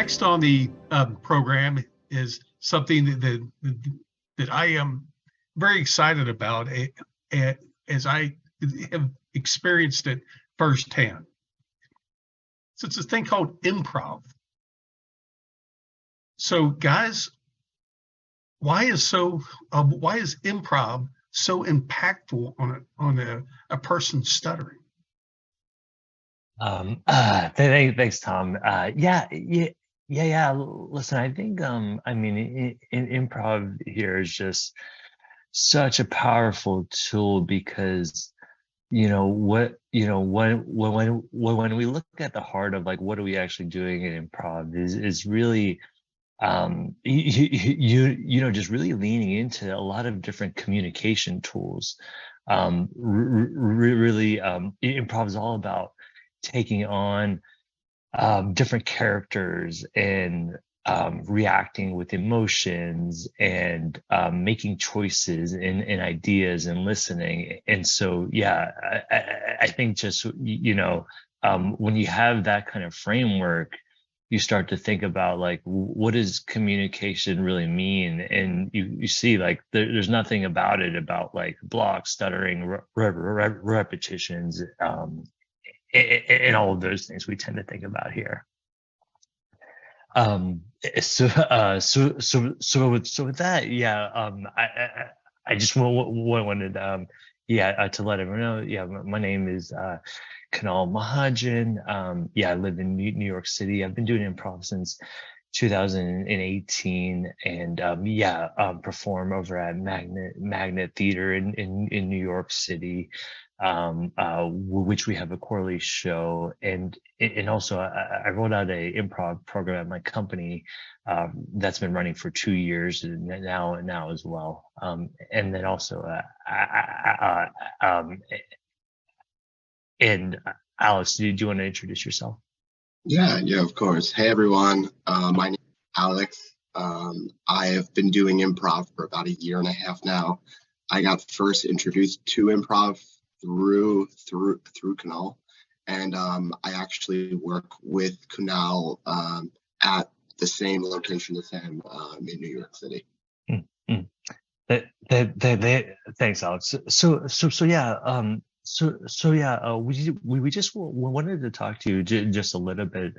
Next on the program is something that I am very excited about as I have experienced it firsthand. So it's a thing called improv. So guys, why is improv so impactful on a person stuttering? Thanks, Tom. Yeah. Listen, I think I mean, improv here is just such a powerful tool because when we look at the heart of like what are we actually doing in improv is really just really leaning into a lot of different communication tools. Really, improv is all about taking on different characters and reacting with emotions and making choices and ideas and listening. And so, yeah, I think just, when you have that kind of framework, you start to think about like, what does communication really mean? And you see like there's nothing about it about like blocks, stuttering, repetitions, and all of those things we tend to think about here. So with that, yeah, I just wanted to let everyone know, yeah, my name is KUNAL MAHAJAN. I live in New York City. I've been doing improv since 2018, and perform over at Magnet Theater in New York City, which we have a quarterly show, and also I rolled out a improv program at my company that's been running for 2 years now as well, and then also and Alex, do you want to introduce yourself? Yeah, of course. Hey everyone, my name is Alex. I have been doing improv for about 1.5 years now. I got first introduced to improv through KUNAL, and I actually work with KUNAL at the same location as him in New York City. Thanks, Alex. We just wanted to talk to you just a little bit,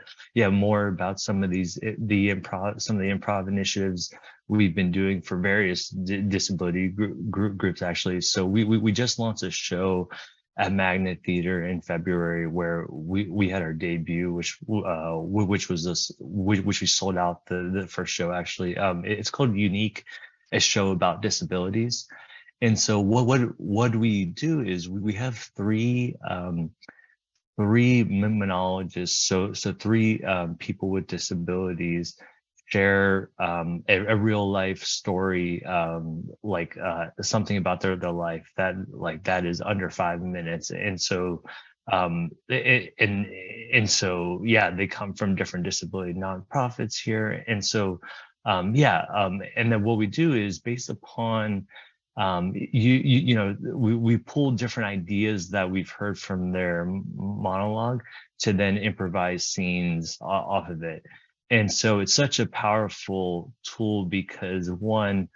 more about some of the improv initiatives we've been doing for various disability groups actually. So we just launched a show at Magnet Theater in February where we had our debut, which we sold out the first show actually. It's called Unique, a show about disabilities. And so what we do is we have three monologists, so three people with disabilities share a real life story, something about their life that is under 5 minutes. And so they come from different disability nonprofits here. And so and then what we do is based upon we pull different ideas that we've heard from their monologue to then improvise scenes off of it. And so it's such a powerful tool because one,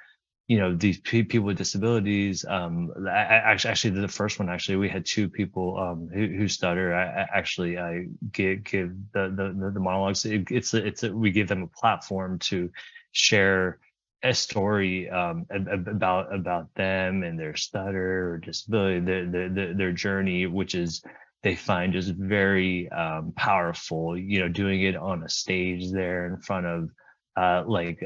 these people with disabilities, actually the first one, we had 2 people who stutter. I give the monologues. We give them a platform to share a story about them and their stutter or disability, their journey, which is they find just very powerful. Doing it on a stage there in front of like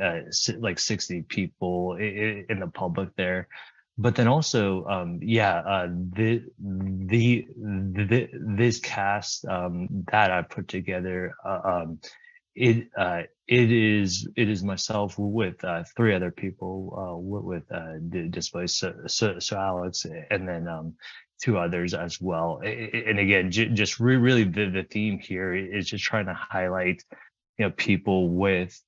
60 people in the public there. But then also, this cast that I put together, it is myself with 3 other people with disabilities, so Alex, and then 2 others as well. And again, just really the theme here is just trying to highlight people with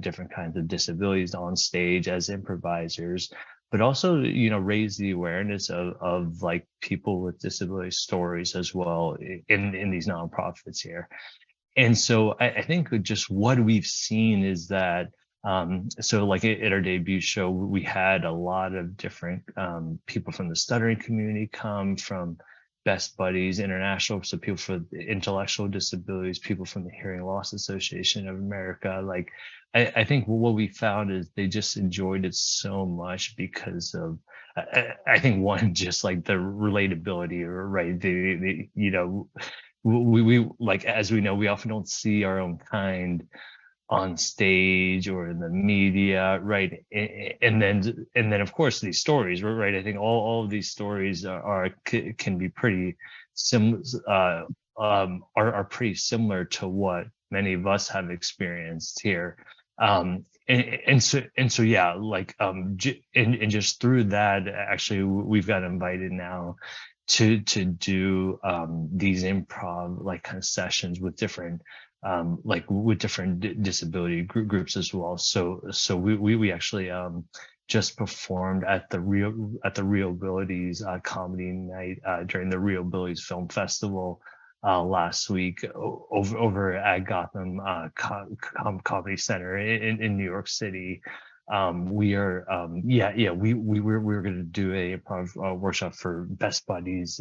different kinds of disabilities on stage as improvisers, but also raise the awareness of like people with disability stories as well in these nonprofits here. And so I think just what we've seen is that, so like at our debut show, we had a lot of different people from the stuttering community come, from Best Buddies International, so people for intellectual disabilities, people from the Hearing Loss Association of America. Like, I think what we found is they just enjoyed it so much because of, I think, one, just like the relatability, right? We like, as we know, we often don't see our own kind on stage or in the media, right? And then of course these stories, right? I think all of these stories can be pretty are pretty similar to what many of us have experienced here. And so yeah, like and just through that, actually we've got invited now to do these improv like kind of sessions with different like with different disability groups as well. So we actually just performed at the Real Abilities comedy night during the Real Abilities Film Festival last week over at Gotham Comedy Center in New York City. We are we were going to do a improv workshop for Best Buddies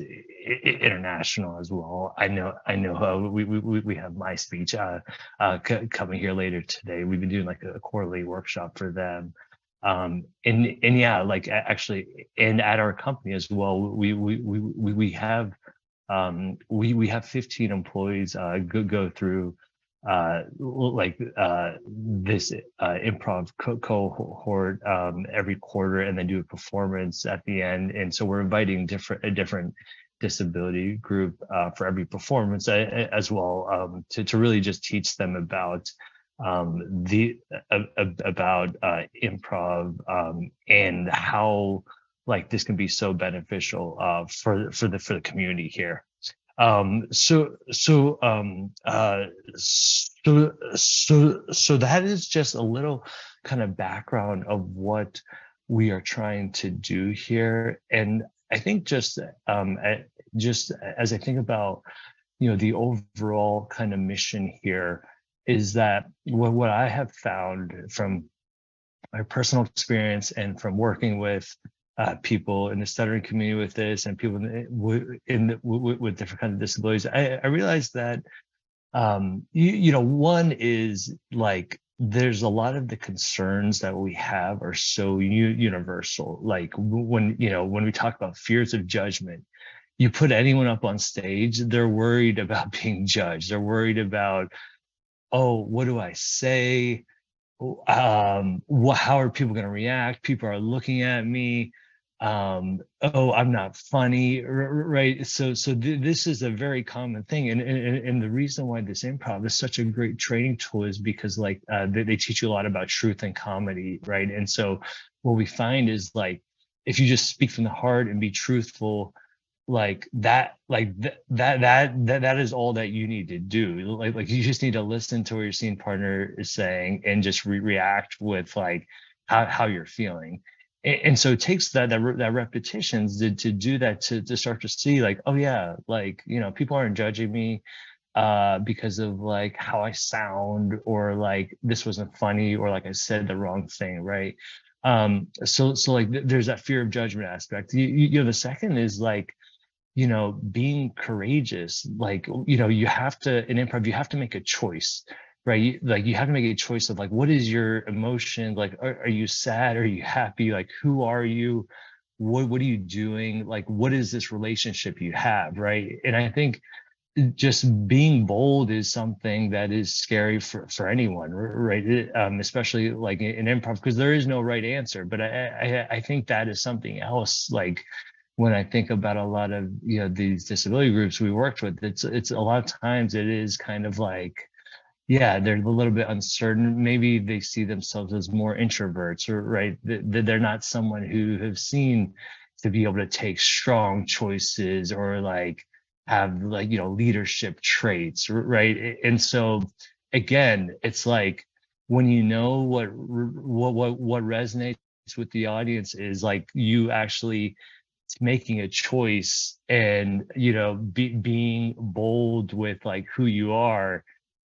International as well. I know we have my speech coming here later today. We've been doing like a quarterly workshop for them. And yeah, like actually, and at our company as well, we have 15 employees go through this improv cohort every quarter, and then do a performance at the end. And so we're inviting a different disability group for every performance as well, to really just teach them about improv and how like this can be so beneficial for the community here. So that is just a little kind of background of what we are trying to do here. And I think just as I think about, the overall kind of mission here, is that what I have found from my personal experience and from working with people in the stuttering community with this, and people with different kinds of disabilities, I realized that one is like there's a lot of the concerns that we have are so universal. Like when we talk about fears of judgment, you put anyone up on stage, they're worried about being judged. They're worried about, oh, what do I say? How are people going to react? People are looking at me. Oh, I'm not funny, right? So this is a very common thing, and the reason why this improv is such a great training tool is because like they teach you a lot about truth and comedy, right? And so what we find is like if you just speak from the heart and be truthful, that is all that you need to do. Like you just need to listen to what your scene partner is saying and just react with like how you're feeling. And so it takes that repetitions to do that, to start to see like, oh yeah, like, people aren't judging me because of like how I sound, or like this wasn't funny, or like I said the wrong thing, right? So like there's that fear of judgment aspect. The second is like, being courageous. Like, you have to, in improv, you have to make a choice, right? Like you have to make a choice of like, what is your emotion? Like, are you sad? Are you happy? Like, who are you? What are you doing? Like, what is this relationship you have, right? And I think just being bold is something that is scary for anyone, right? Especially like in improv, because there is no right answer. But I think that is something else. Like when I think about a lot of these disability groups we worked with, it's a lot of times it is kind of like, yeah, they're a little bit uncertain. Maybe they see themselves as more introverts, or right, they're not someone who have seen to be able to take strong choices or like have like leadership traits, right? And so again, it's like when what resonates with the audience is like you actually making a choice and being bold with like who you are,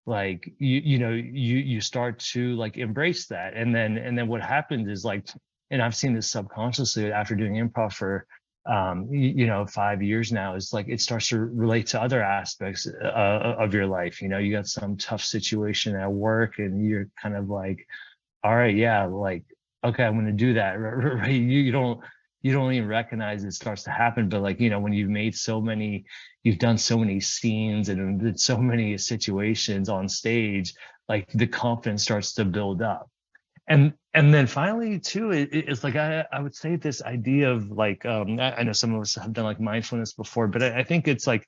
like you start to like embrace that, and then what happens is like, and I've seen this subconsciously after doing improv for 5 years now, is like it starts to relate to other aspects of your life. You got some tough situation at work and you're kind of like, all right, yeah, like, okay, I'm going to do that. Right? You don't even recognize it starts to happen. But like, when you've done so many scenes and did so many situations on stage, like the confidence starts to build up. And then finally too, it's like, I would say this idea of like, I know some of us have done like mindfulness before, but I think it's like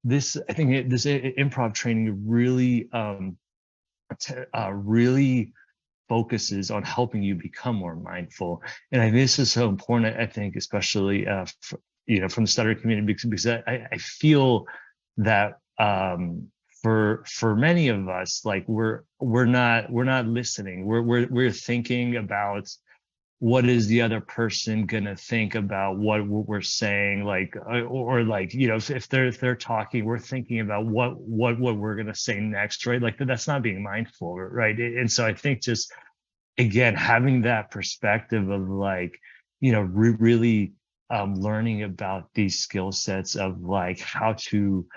this, this improv training really, really focuses on helping you become more mindful. And this is so important, I think, especially from the stutter community, because I feel that for many of us, like we're not listening. We're thinking about what is the other person gonna think about what we're saying, like, or like, if they're talking, we're thinking about what we're gonna say next, right? Like that's not being mindful, right? And so I think just again having that perspective of like, really learning about these skill sets of like how to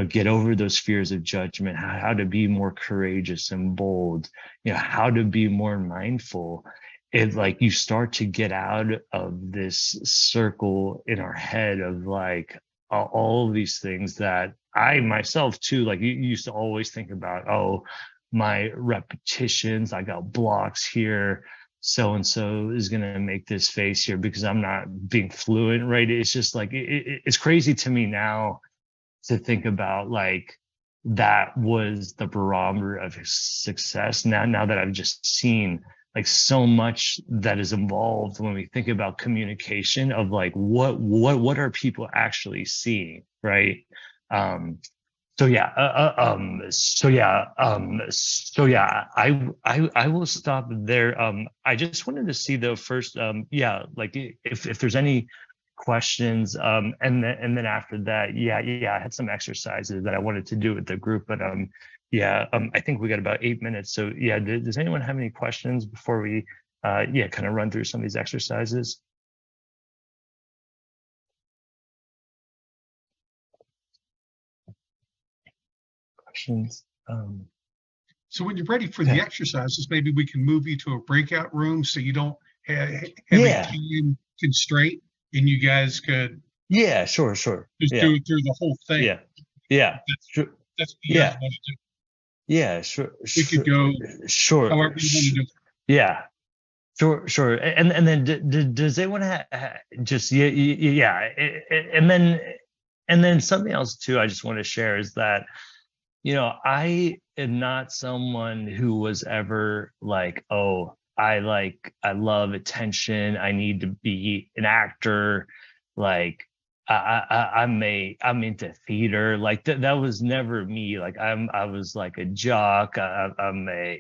get over those fears of judgment, how to be more courageous and bold, how to be more mindful. It like you start to get out of this circle in our head of like all of these things that I myself too, like you used to always think about, oh, my repetitions, I got blocks here, so and so is going to make this face here because I'm not being fluent, right? It's just like it's crazy to me now to think about like that was the barometer of success. Now that I've just seen like so much that is involved when we think about communication of like what are people actually seeing, right? So yeah, I will stop there. I just wanted to see though first, like if there's any questions, and then after that, I had some exercises that I wanted to do with the group, but I think we got about 8 minutes. So yeah, does anyone have any questions before we kind of run through some of these exercises? Questions? So when you're ready for the exercises, maybe we can move you to a breakout room so you don't have a time constraint, and you guys could sure just do it through the whole thing. That's what you guys want to do. Sure. We could go however you want to do it. Sure. And then does anyone just and then something else too I just want to share is that I am not someone who was ever like, oh, I love attention, I need to be an actor, like I'm into theater, like that was never me. Like I was like a jock, I'm a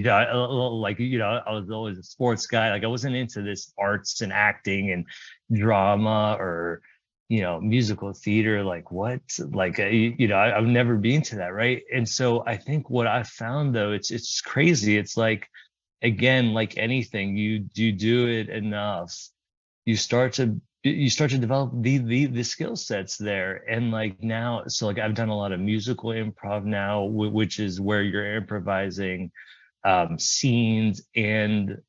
I was always a sports guy. Like I wasn't into this arts and acting and drama or musical theater, like what, like I've never been to that, right? And so I think what I found though, it's crazy. It's like, again, like anything, you do it enough, you start to develop the skill sets there. And like now, so like I've done a lot of musical improv now, which is where you're improvising scenes and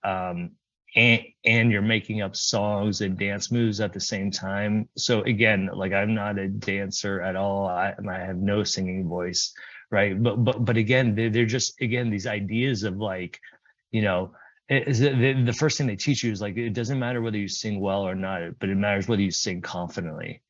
you're making up songs and dance moves at the same time. So again, like I'm not a dancer at all. I have no singing voice, right? But again, they're just, again, these ideas of like, the first thing they teach you is like, it doesn't matter whether you sing well or not, but it matters whether you sing confidently.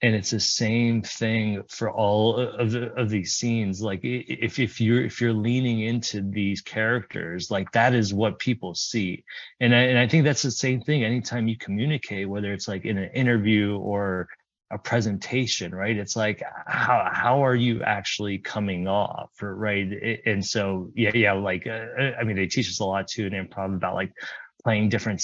And it's the same thing for all of these scenes. Like if you're leaning into these characters, like that is what people see. And I think that's the same thing anytime you communicate, whether it's like in an interview or a presentation, right? It's like, how are you actually coming off, right? And so, like, I mean, they teach us a lot too in improv about like playing different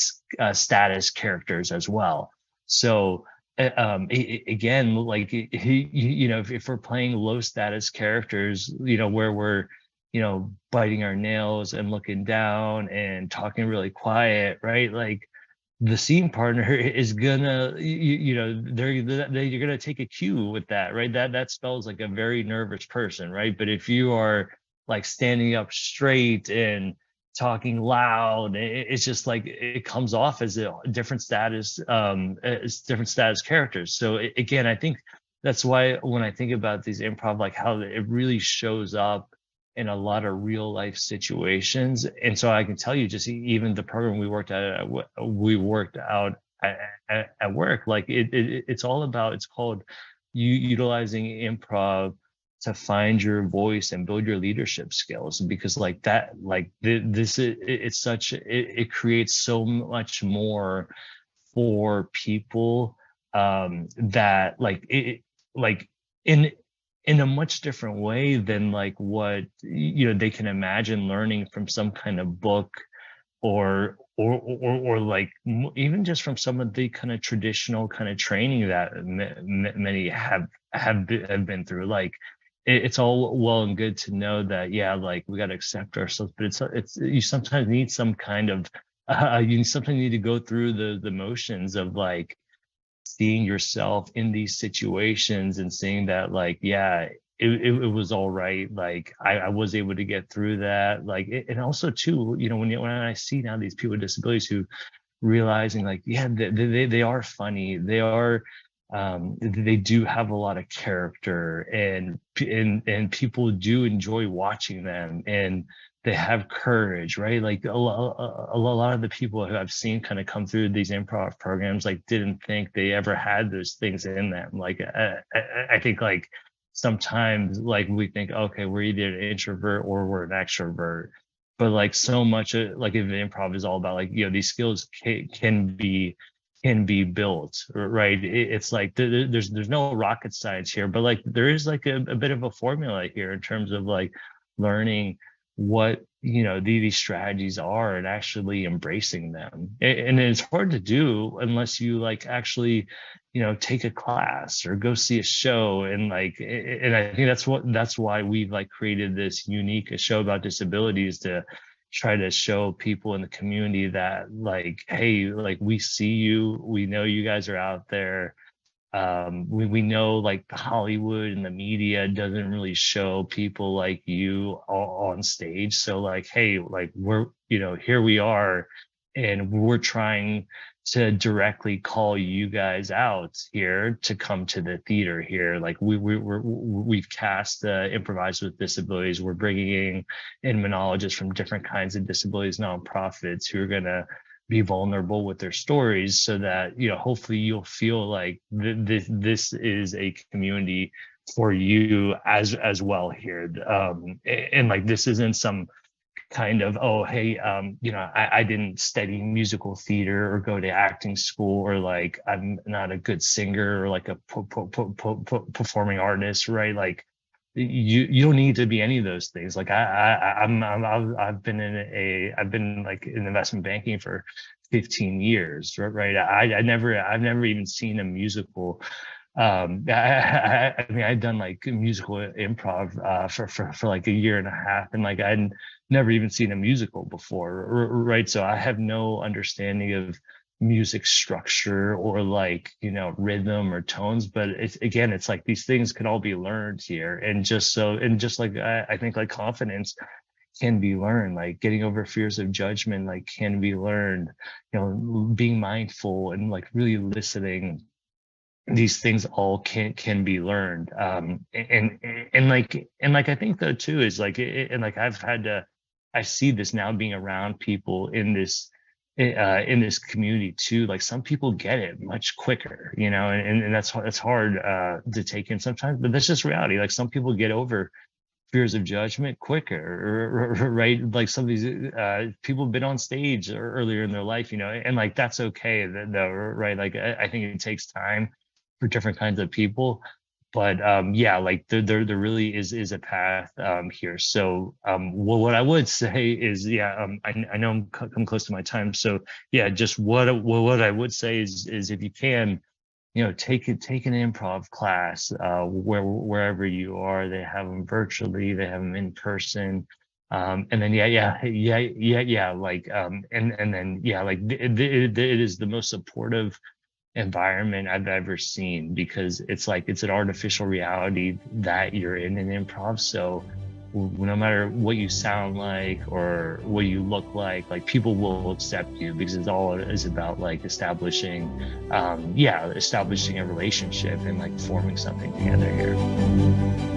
status characters as well. So again, like you know, if we're playing low status characters, you know, where we're, you know, biting our nails and looking down and talking really quiet, right? Like the scene partner is gonna, you know, you're gonna take a cue with that, right? That spells like a very nervous person, right? But if you are like standing up straight and talking loud, it's just like it comes off as a different status, as different status characters. So again, I think that's why when I think about these improv, like how it really shows up in a lot of real life situations. And so I can tell you, just even the program we worked out at work, like it's all about, it's called utilizing improv to find your voice and build your leadership skills, because like that, like this is, it's such, it creates so much more for people, that like it, like in a much different way than like what, you know, they can imagine learning from some kind of book, or like even just from some of the kind of traditional kind of training that many have been through. Like it's all well and good to know that, yeah, like we got to accept ourselves, but it's you sometimes need some kind of you sometimes need to go through the motions of like seeing yourself in these situations and seeing that, like, yeah, it was all right. Like I was able to get through that. Like, and also too, you know, when I see now these people with disabilities who realizing like, yeah, they are funny. They are, they do have a lot of character, and people do enjoy watching them, and they have courage, right? Like a lot of the people who I've seen kind of come through these improv programs, like didn't think they ever had those things in them. Like I think like sometimes like we think, okay, we're either an introvert or we're an extrovert, but like so much like if improv is all about like, you know, these skills can be built, right? It's like there's no rocket science here, but like there is like a bit of a formula here in terms of like learning what, you know, these strategies are and actually embracing them. And it's hard to do unless you like actually, you know, take a class or go see a show. And like, and I think that's why we've like created this unique show about disabilities, to try to show people in the community that like, hey, like we see you, we know you guys are out there. We know like Hollywood and the media doesn't really show people like you on stage. So like, hey, like we're, you know, here we are, and we're trying to directly call you guys out here to come to the theater here. Like we've cast Improvised with Disabilities. We're bringing in monologists from different kinds of disabilities nonprofits who are gonna be vulnerable with their stories, so that, you know, hopefully you'll feel like this is a community for you as well here. And like this isn't some kind of, oh, hey, you know, I didn't study musical theater or go to acting school, or like I'm not a good singer or like a performing artist, right? Like you don't need to be any of those things. Like I've been like in investment banking for 15 years, right? I've never even seen a musical. I mean, I'd done like musical improv for like a year and a half, and like I'd never even seen a musical before, right? So I have no understanding of music structure or like, you know, rhythm or tones, but it's like these things can all be learned here. And just like I think like confidence can be learned, like getting over fears of judgment like can be learned, you know, being mindful and like really listening. These things all can be learned. And like I think though too is like and like I see this now being around people in this community too. Like some people get it much quicker, you know, and that's hard to take in sometimes, but that's just reality. Like some people get over fears of judgment quicker, right? Like some of these people have been on stage earlier in their life, you know, and like that's okay though, right? Like I think it takes time for different kinds of people, but yeah, like there really is a path here. So what I would say is, yeah, I know I'm coming close to my time, so yeah, just what I would say is if you can, take an improv class wherever you are. They have them virtually, they have them in person. And then it is the most supportive environment I've ever seen, because it's an artificial reality that you're in an improv. So no matter what you sound like or what you look like people will accept you, because it's all is about establishing a relationship and forming something together here.